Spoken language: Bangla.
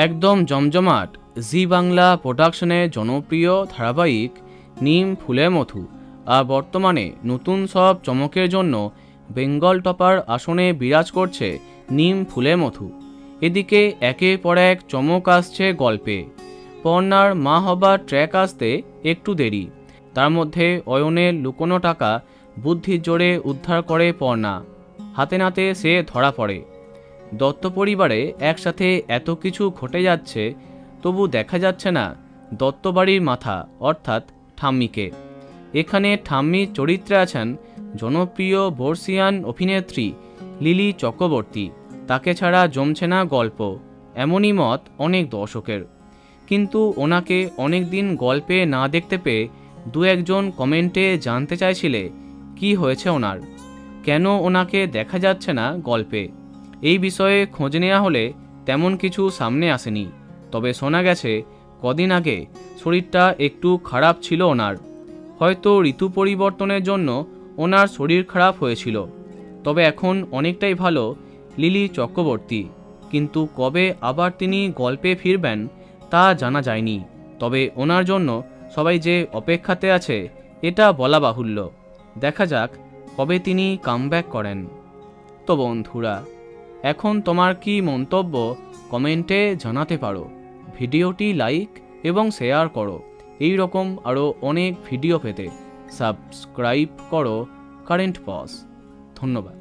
একদম জমজমাট জি বাংলা প্রোডাকশনের জনপ্রিয় ধারাবাহিক নিম ফুলের মধু আর বর্তমানে নতুন সব চমকের জন্য বেঙ্গল টপার আসনে বিরাজ করছে নিম ফুলের মধু। এদিকে একের পর এক চমক আসছে গল্পে। পর্ণার মা হবার ট্র্যাক আসতে একটু দেরি, তার মধ্যে অয়নের লুকোনো টাকা বুদ্ধির জোরে উদ্ধার করে পর্ণা। হাতে নাতে সে ধরা পড়ে। দত্ত পরিবারে একসাথে এত কিছু ঘটে যাচ্ছে, তবু দেখা যাচ্ছে না দত্ত বাড়ির মাথা অর্থাৎ ঠাম্মিকে। এখানে ঠাম্মির চরিত্রে আছেন জনপ্রিয় বর্ষিয়ান অভিনেত্রী লিলি চক্রবর্তী। তাকে ছাড়া জমছে না গল্প, এমনই মত অনেক দর্শকের। কিন্তু ওনাকে অনেক দিন গল্পে না দেখতে পেয়ে দু একজন কমেন্টে জানতে চাইছিলে কি হয়েছে ওনার, কেন ওনাকে দেখা যাচ্ছে না গল্পে। এই বিষয়ে খোঁজ নেওয়া হলে তেমন কিছু সামনে আসেনি, তবে শোনা গেছে কদিন আগে শরীরটা একটু খারাপ ছিল ওনার। হয়তো ঋতু পরিবর্তনের জন্য ওনার শরীর খারাপ হয়েছিল। তবে এখন অনেকটাই ভালো লিলি চক্রবর্তী, কিন্তু কবে আবার তিনি গল্পে ফিরবেন তা জানা যায়নি। তবে ওনার জন্য সবাই যে অপেক্ষাতে আছে এটা বলা বাহুল্য। দেখা যাক কবে তিনি কামব্যাক করেন। তো বন্ধুরা, এখন তোমার কি মন্তব্য কমেন্টে জানাতে পারো। ভিডিওটি লাইক এবং শেয়ার করো। এই রকম আরও অনেক ভিডিও পেতে সাবস্ক্রাইব করো কারেন্ট পজ। ধন্যবাদ।